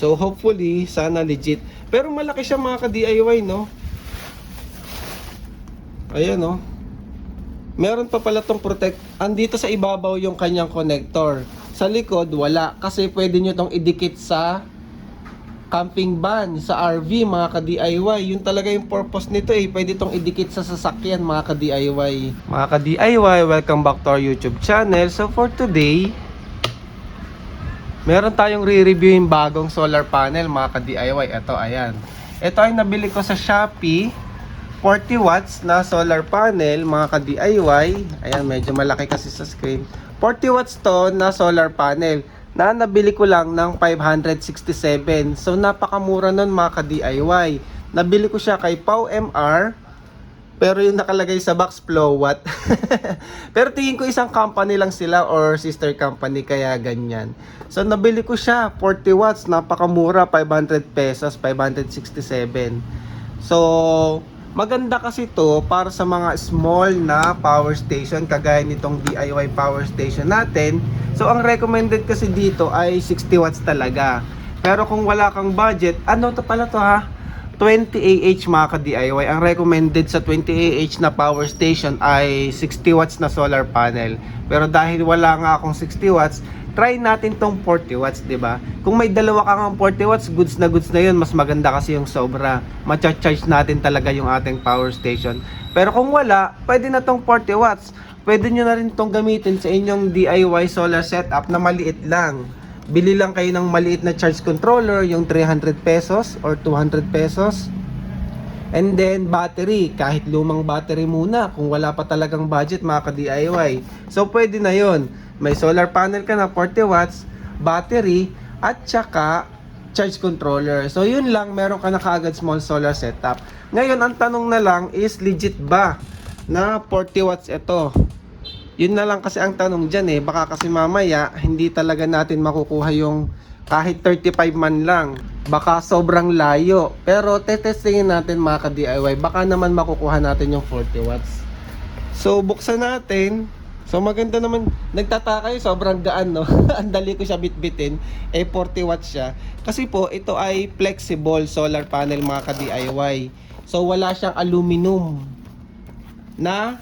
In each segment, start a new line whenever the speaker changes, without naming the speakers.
So hopefully, sana legit. Pero malaki siya mga ka-DIY, no? Ayan, no? Meron pa pala tong protect. Andito sa ibabaw yung kanyang connector. Sa likod, wala. Kasi pwede nyo tong idikit sa camping van, sa RV, mga ka-DIY. Yun talaga yung purpose nito eh. Pwede tong idikit sa sasakyan, mga ka-DIY. Mga ka-DIY, welcome back to our YouTube channel. So for today, meron tayong re-review yung bagong solar panel, mga ka-DIY. Ito, ayan. Ito ay nabili ko sa Shopee. 40 watts na solar panel, mga ka-DIY. Ayan, medyo malaki kasi sa screen. 40 watts to na solar panel na nabili ko lang ng 567. So napakamura nun, mga ka-DIY. Nabili ko siya kay Pau MR. Pero yung nakalagay sa box, Flow Watt. Pero tingin ko isang company lang sila or sister company, kaya ganyan. So nabili ko siya 40 watts, napakamura, 500 pesos, 567. So maganda kasi to para sa mga small na power station kagaya nitong DIY power station natin. So ang recommended kasi dito ay 60 watts talaga. Pero kung wala kang budget, ano to pala to ha? 20 AH, mga ka-DIY. Ang recommended sa 20 AH na power station ay 60 watts na solar panel. Pero dahil wala nga akong 60 watts, try natin tong 40 watts, 'di ba? Kung may dalawa kang 40 watts, goods na 'yun. Mas maganda kasi yung sobra. Ma-charge natin talaga yung ating power station. Pero kung wala, pwede na tong 40 watts. Pwede nyo na rin tong gamitin sa inyong DIY solar setup na maliit lang. Bili lang kayo ng maliit na charge controller, yung 300 pesos or 200 pesos. And then battery, kahit lumang battery muna kung wala pa talagang budget, mga ka-DIY. So pwede na 'yon. May solar panel ka na 40 watts, battery, at saka charge controller. So yun lang, meron ka na kaagad small solar setup. Ngayon, ang tanong na lang is legit ba na 40 watts ito? Yun na lang kasi ang tanong dyan eh. Baka kasi mamaya, hindi talaga natin makukuha yung kahit 35 man lang. Baka sobrang layo. Pero tetestingin natin, mga ka-DIY. Baka naman makukuha natin yung 40 watts. So buksan natin. So maganda naman, nagtataka kayo, sobrang gaan, no? Ang dali ko siya bitbitin, 40 watts siya. Kasi po, ito ay flexible solar panel, mga ka-DIY. So wala siyang aluminum na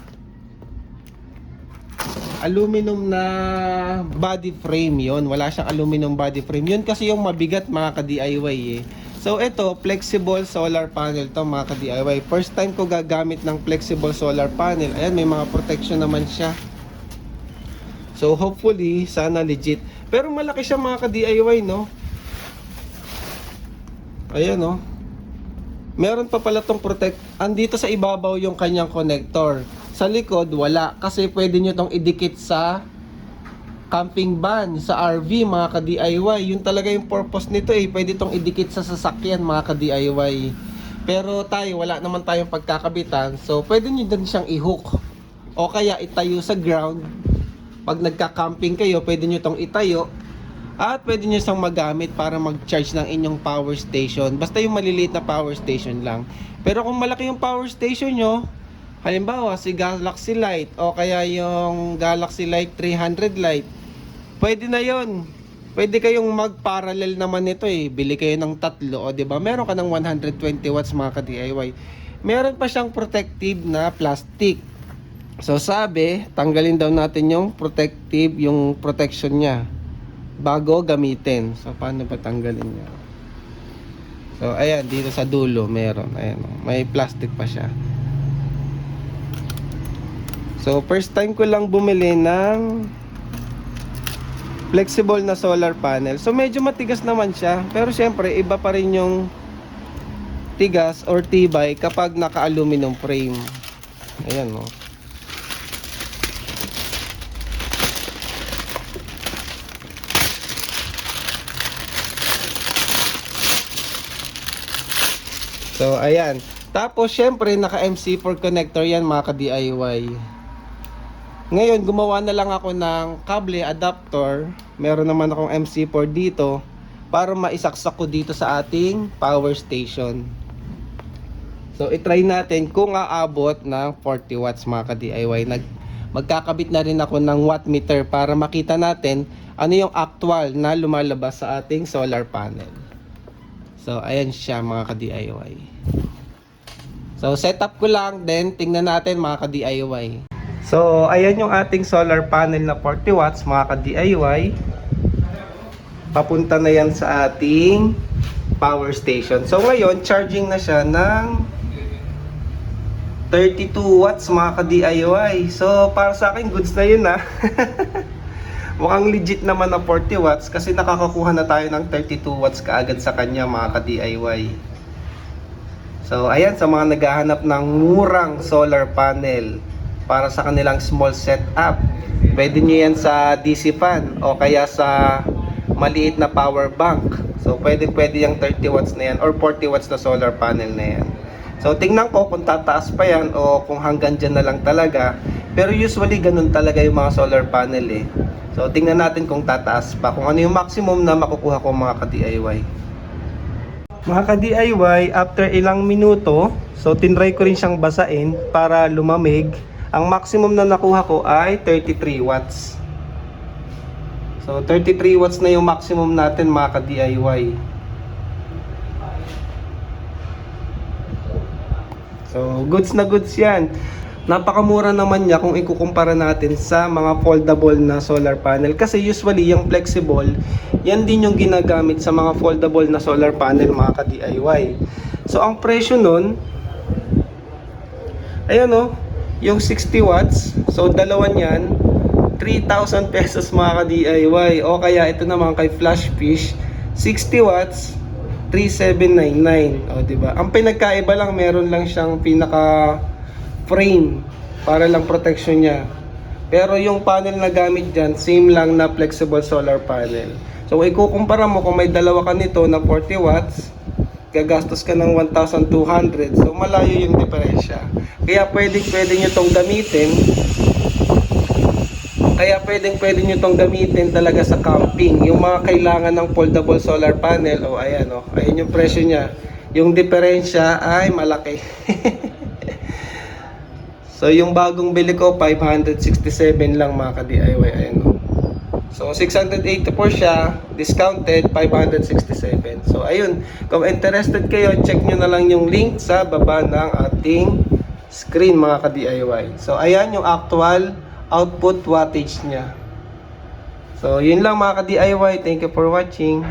body frame. Yon, wala siyang aluminum body frame. Yun kasi yung mabigat, mga ka-DIY eh. So ito, flexible solar panel to, mga ka-DIY. First time ko gagamit ng flexible solar panel. Ayan, may mga protection naman siya. So hopefully, sana legit. Pero malaki siya, mga ka-DIY, no? Ayan, no? Meron pa pala tong protect. Andito sa ibabaw yung kanyang connector. Sa likod, wala. Kasi pwede nyo tong idikit sa camping van, sa RV, mga ka-DIY. Yun talaga yung purpose nito eh. Pwede tong idikit sa sasakyan, mga ka-DIY. Pero tayo, wala naman tayong pagkakabitan. So pwede nyo din siyang i-hook. O kaya itayo sa ground. Pag nagka-camping kayo, pwede nyo tong itayo at pwede nyo siyang magamit para mag-charge ng inyong power station. Basta yung maliliit na power station lang. Pero kung malaki yung power station nyo, halimbawa si Galaxy Light o kaya yung Galaxy Light 300 Lite, pwede na yon. Pwede kayong mag-parallel naman nito eh. Bili kayo ng tatlo, o diba? Meron ka ng 120 watts, mga ka-DIY. Meron pa siyang protective na plastic. So sabi, tanggalin daw natin yung protective, yung protection niya bago gamitin. So paano ba tanggalin niya? So ayan, dito sa dulo meron. Ayan, may plastic pa siya. So first time ko lang bumili ng flexible na solar panel. So medyo matigas naman siya, pero syempre iba pa rin yung tigas or tibay kapag naka-aluminum frame. Ayan, no. So ayan. Tapos syempre naka MC4 connector yan, mga ka-DIY. Ngayon gumawa na lang ako ng cable adapter. Meron naman akong MC4 dito para maisaksak ko dito sa ating power station. So i-try natin kung aabot ng 40 watts, mga ka-DIY. Magkakabit na rin ako ng watt meter para makita natin ano yung actual na lumalabas sa ating solar panel. So, ayan siya mga ka-DIY. So, setup ko lang, then tingnan natin mga ka-DIY. So, ayan yung ating solar panel na 40 watts mga ka-DIY. Papunta na yan sa ating power station. So, ngayon, charging na siya ng 32 watts mga ka-DIY. So, para sa akin, goods na yun ha. Mukhang legit naman na 40 watts kasi nakakakuha na tayo ng 32 watts kaagad sa kanya mga ka-DIY. So, ayan, sa mga naghahanap ng murang solar panel para sa kanilang small setup, pwede nyo yan sa DC fan o kaya sa maliit na power bank. So, pwede yung 30 watts na yan or 40 watts na solar panel na yan. So, tingnan ko kung tataas pa yan o kung hanggang dyan na lang talaga. Pero usually, ganun talaga yung mga solar panel eh. So, tingnan natin kung tataas pa. Kung ano yung maximum na makukuha ko mga ka-DIY. Mga ka-DIY, after ilang minuto, so tinry ko rin siyang basain para lumamig. Ang maximum na nakuha ko ay 33 watts. So, 33 watts na yung maximum natin mga ka-DIY. So, goods na goods yan. Napakamura naman niya kung ikukumpara natin sa mga foldable na solar panel. Kasi usually, yung flexible, yan din yung ginagamit sa mga foldable na solar panel mga ka-DIY. So, ang presyo nun, ayan o, yung 60 watts. So, dalawa niyan, 3,000 pesos mga ka-DIY. O kaya, ito naman kay Flashfish, 60 watts, 3,799. O, diba? Ang pinagkaiba lang, meron lang siyang pinaka frame para lang protection niya. Pero yung panel na gamit dyan, same lang na flexible solar panel. So, ikukumpara mo kung may dalawa ka nito na 40 watts, gagastos ka ng 1,200. So, malayo yung diferensya. Kaya pwede nyo tong gamitin. Pwede nyo tong gamitin talaga sa camping. Yung mga kailangan ng foldable solar panel, o ayan o, ayan yung presyo niya. Yung diferensya ay malaki. So, yung bagong bili ko, 567 lang mga ka-DIY. Ayan o. So, 684 siya, discounted, 567. So, ayun. Kung interested kayo, check nyo na lang yung link sa baba ng ating screen mga ka-DIY. So, ayan yung actual output wattage niya. So, yun lang mga ka-DIY. Thank you for watching.